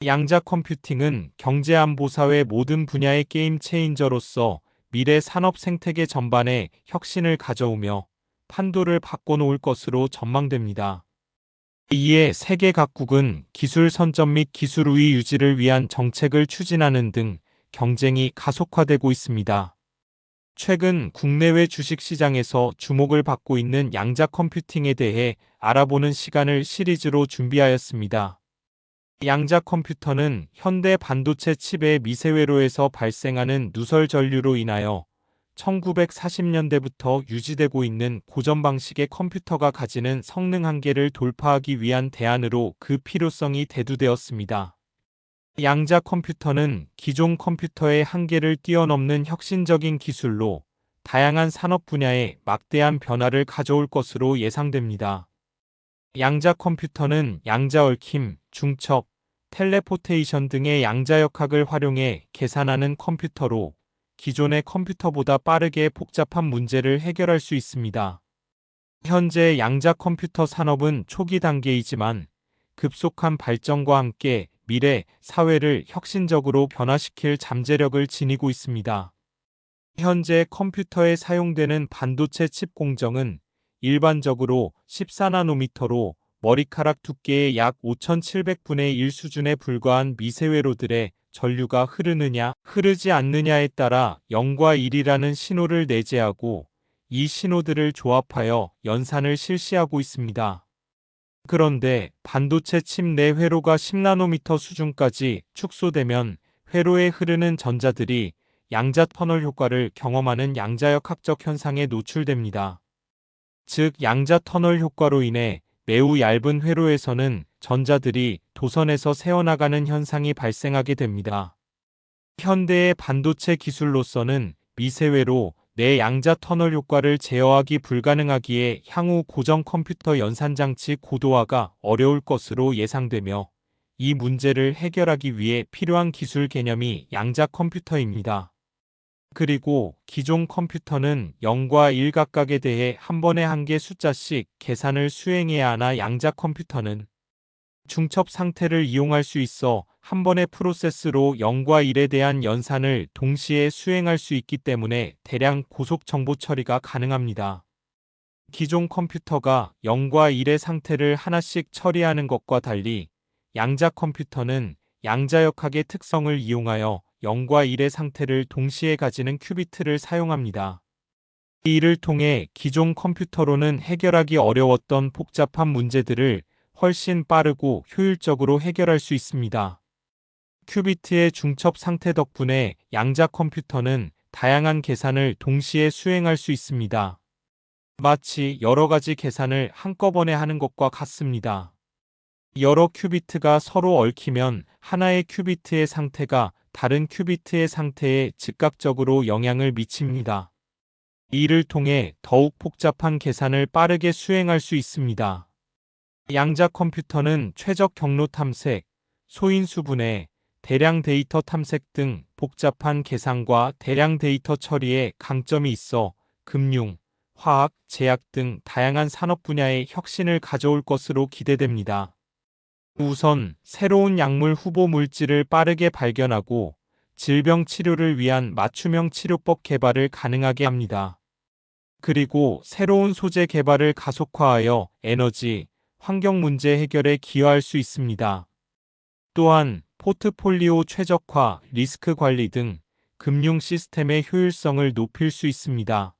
양자 컴퓨팅은 경제안보사회 모든 분야의 게임 체인저로서 미래 산업 생태계 전반에 혁신을 가져오며 판도를 바꿔놓을 것으로 전망됩니다. 이에 세계 각국은 기술 선점 및 기술 우위 유지를 위한 정책을 추진하는 등 경쟁이 가속화되고 있습니다. 최근 국내외 주식시장에서 주목을 받고 있는 양자 컴퓨팅에 대해 알아보는 시간을 시리즈로 준비하였습니다. 양자 컴퓨터는 현대 반도체 칩의 미세회로에서 발생하는 누설 전류로 인하여 1940년대부터 유지되고 있는 고전 방식의 컴퓨터가 가지는 성능 한계를 돌파하기 위한 대안으로 그 필요성이 대두되었습니다. 양자 컴퓨터는 기존 컴퓨터의 한계를 뛰어넘는 혁신적인 기술로 다양한 산업 분야에 막대한 변화를 가져올 것으로 예상됩니다. 양자 컴퓨터는 양자 얽힘, 중첩, 텔레포테이션 등의 양자역학을 활용해 계산하는 컴퓨터로 기존의 컴퓨터보다 빠르게 복잡한 문제를 해결할 수 있습니다. 현재 양자 컴퓨터 산업은 초기 단계이지만 급속한 발전과 함께 미래 사회를 혁신적으로 변화시킬 잠재력을 지니고 있습니다. 현재 컴퓨터에 사용되는 반도체 칩 공정은 일반적으로 14나노미터로 머리카락 두께의 약 5700분의 1 수준에 불과한 미세회로들의 전류가 흐르느냐, 흐르지 않느냐에 따라 0과 1이라는 신호를 내재하고 이 신호들을 조합하여 연산을 실시하고 있습니다. 그런데 반도체 칩 내 회로가 10나노미터 수준까지 축소되면 회로에 흐르는 전자들이 양자 터널 효과를 경험하는 양자역학적 현상에 노출됩니다. 즉, 양자 터널 효과로 인해 매우 얇은 회로에서는 전자들이 도선에서 새어나가는 현상이 발생하게 됩니다. 현대의 반도체 기술로서는 미세회로 내 양자 터널 효과를 제어하기 불가능하기에 향후 고전 컴퓨터 연산장치 고도화가 어려울 것으로 예상되며 이 문제를 해결하기 위해 필요한 기술 개념이 양자 컴퓨터입니다. 그리고 기존 컴퓨터는 0과 1 각각에 대해 한 번에 한 개 숫자씩 계산을 수행해야 하나 양자 컴퓨터는 중첩 상태를 이용할 수 있어 한 번의 프로세스로 0과 1에 대한 연산을 동시에 수행할 수 있기 때문에 대량 고속 정보 처리가 가능합니다. 기존 컴퓨터가 0과 1의 상태를 하나씩 처리하는 것과 달리 양자 컴퓨터는 양자역학의 특성을 이용하여 0과 1의 상태를 동시에 가지는 큐비트를 사용합니다. 이를 통해 기존 컴퓨터로는 해결하기 어려웠던 복잡한 문제들을 훨씬 빠르고 효율적으로 해결할 수 있습니다. 큐비트의 중첩 상태 덕분에 양자 컴퓨터는 다양한 계산을 동시에 수행할 수 있습니다. 마치 여러 가지 계산을 한꺼번에 하는 것과 같습니다. 여러 큐비트가 서로 얽히면 하나의 큐비트의 상태가 다른 큐비트의 상태에 즉각적으로 영향을 미칩니다. 이를 통해 더욱 복잡한 계산을 빠르게 수행할 수 있습니다. 양자 컴퓨터는 최적 경로 탐색, 소인수 분해, 대량 데이터 탐색 등 복잡한 계산과 대량 데이터 처리에 강점이 있어 금융, 화학, 제약 등 다양한 산업 분야에 혁신을 가져올 것으로 기대됩니다. 우선 새로운 약물 후보 물질을 빠르게 발견하고 질병 치료를 위한 맞춤형 치료법 개발을 가능하게 합니다. 그리고 새로운 소재 개발을 가속화하여 에너지, 환경 문제 해결에 기여할 수 있습니다. 또한 포트폴리오 최적화, 리스크 관리 등 금융 시스템의 효율성을 높일 수 있습니다.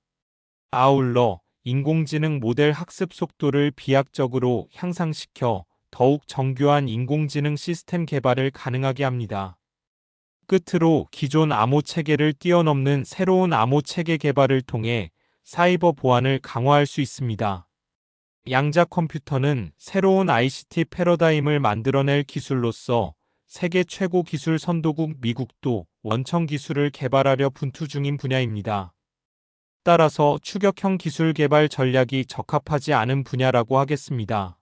아울러 인공지능 모델 학습 속도를 비약적으로 향상시켜 더욱 정교한 인공지능 시스템 개발을 가능하게 합니다. 끝으로 기존 암호 체계를 뛰어넘는 새로운 암호 체계 개발을 통해 사이버 보안을 강화할 수 있습니다. 양자 컴퓨터는 새로운 ICT 패러다임을 만들어낼 기술로서 세계 최고 기술 선도국 미국도 원천 기술을 개발하려 분투 중인 분야입니다. 따라서 추격형 기술 개발 전략이 적합하지 않은 분야라고 하겠습니다.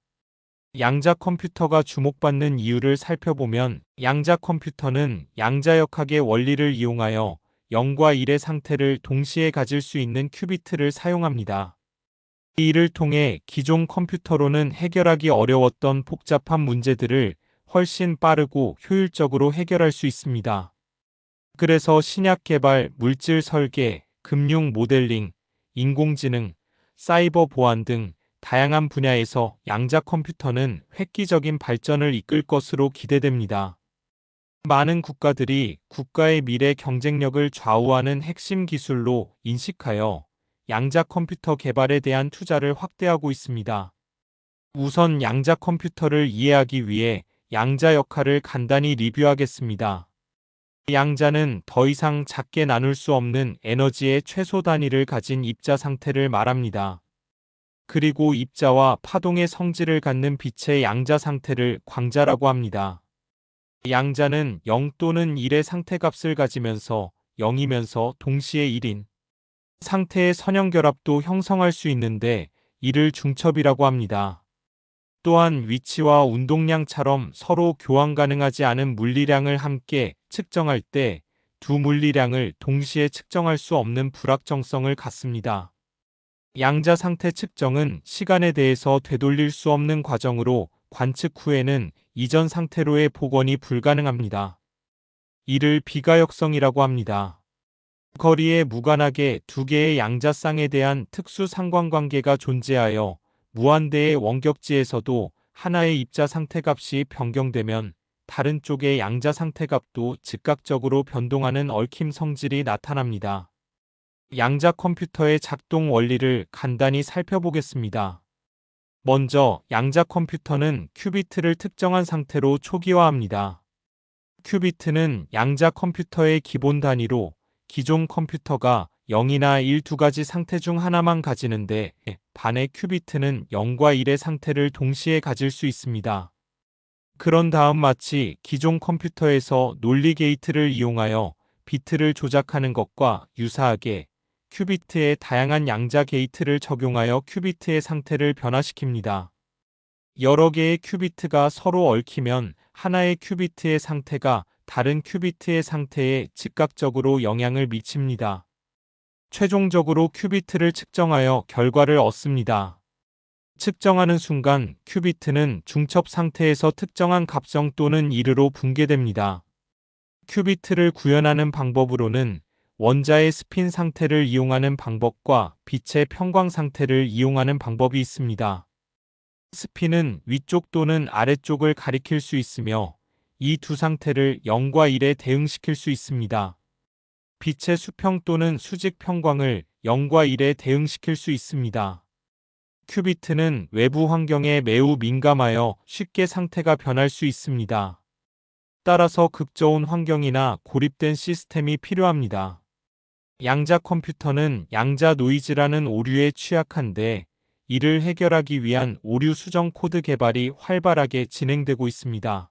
양자 컴퓨터가 주목받는 이유를 살펴보면 양자 컴퓨터는 양자역학의 원리를 이용하여 0과 1의 상태를 동시에 가질 수 있는 큐비트를 사용합니다. 이를 통해 기존 컴퓨터로는 해결하기 어려웠던 복잡한 문제들을 훨씬 빠르고 효율적으로 해결할 수 있습니다. 그래서 신약 개발, 물질 설계, 금융 모델링, 인공지능, 사이버 보안 등 다양한 분야에서 양자 컴퓨터는 획기적인 발전을 이끌 것으로 기대됩니다. 많은 국가들이 국가의 미래 경쟁력을 좌우하는 핵심 기술로 인식하여 양자 컴퓨터 개발에 대한 투자를 확대하고 있습니다. 우선 양자 컴퓨터를 이해하기 위해 양자 역할을 간단히 리뷰하겠습니다. 양자는 더 이상 작게 나눌 수 없는 에너지의 최소 단위를 가진 입자 상태를 말합니다. 그리고 입자와 파동의 성질을 갖는 빛의 양자 상태를 광자라고 합니다. 양자는 0 또는 1의 상태값을 가지면서 0이면서 동시에 1인 상태의 선형결합도 형성할 수 있는데 이를 중첩이라고 합니다. 또한 위치와 운동량처럼 서로 교환 가능하지 않은 물리량을 함께 측정할 때 두 물리량을 동시에 측정할 수 없는 불확정성을 갖습니다. 양자 상태 측정은 시간에 대해서 되돌릴 수 없는 과정으로 관측 후에는 이전 상태로의 복원이 불가능합니다. 이를 비가역성이라고 합니다. 거리에 무관하게 두 개의 양자쌍에 대한 특수 상관관계가 존재하여 무한대의 원격지에서도 하나의 입자 상태값이 변경되면 다른 쪽의 양자 상태값도 즉각적으로 변동하는 얽힘 성질이 나타납니다. 양자 컴퓨터의 작동 원리를 간단히 살펴보겠습니다. 먼저 양자 컴퓨터는 큐비트를 특정한 상태로 초기화합니다. 큐비트는 양자 컴퓨터의 기본 단위로 기존 컴퓨터가 0이나 1 두 가지 상태 중 하나만 가지는데 반의 큐비트는 0과 1의 상태를 동시에 가질 수 있습니다. 그런 다음 마치 기존 컴퓨터에서 논리 게이트를 이용하여 비트를 조작하는 것과 유사하게 큐비트에 다양한 양자 게이트를 적용하여 큐비트의 상태를 변화시킵니다. 여러 개의 큐비트가 서로 얽히면 하나의 큐비트의 상태가 다른 큐비트의 상태에 즉각적으로 영향을 미칩니다. 최종적으로 큐비트를 측정하여 결과를 얻습니다. 측정하는 순간 큐비트는 중첩 상태에서 특정한 값성 또는 1으로 붕괴됩니다. 큐비트를 구현하는 방법으로는 원자의 스핀 상태를 이용하는 방법과 빛의 평광 상태를 이용하는 방법이 있습니다. 스핀은 위쪽 또는 아래쪽을 가리킬 수 있으며 이 두 상태를 0과 1에 대응시킬 수 있습니다. 빛의 수평 또는 수직 평광을 0과 1에 대응시킬 수 있습니다. 큐비트는 외부 환경에 매우 민감하여 쉽게 상태가 변할 수 있습니다. 따라서 극저온 환경이나 고립된 시스템이 필요합니다. 양자 컴퓨터는 양자 노이즈라는 오류에 취약한데 이를 해결하기 위한 오류 수정 코드 개발이 활발하게 진행되고 있습니다.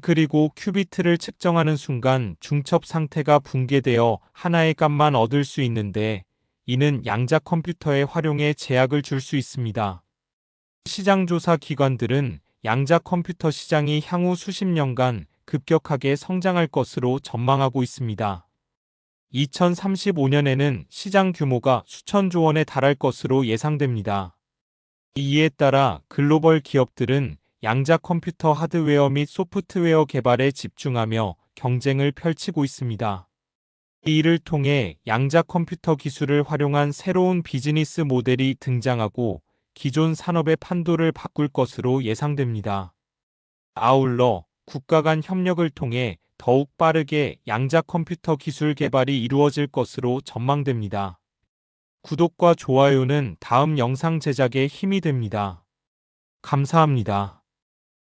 그리고 큐비트를 측정하는 순간 중첩 상태가 붕괴되어 하나의 값만 얻을 수 있는데 이는 양자 컴퓨터의 활용에 제약을 줄 수 있습니다. 시장조사 기관들은 양자 컴퓨터 시장이 향후 수십 년간 급격하게 성장할 것으로 전망하고 있습니다. 2035년에는 시장 규모가 수천조 원에 달할 것으로 예상됩니다. 이에 따라 글로벌 기업들은 양자 컴퓨터 하드웨어 및 소프트웨어 개발에 집중하며 경쟁을 펼치고 있습니다. 이를 통해 양자 컴퓨터 기술을 활용한 새로운 비즈니스 모델이 등장하고 기존 산업의 판도를 바꿀 것으로 예상됩니다. 아울러 국가 간 협력을 통해 더욱 빠르게 양자 컴퓨터 기술 개발이 이루어질 것으로 전망됩니다. 구독과 좋아요는 다음 영상 제작에 힘이 됩니다. 감사합니다.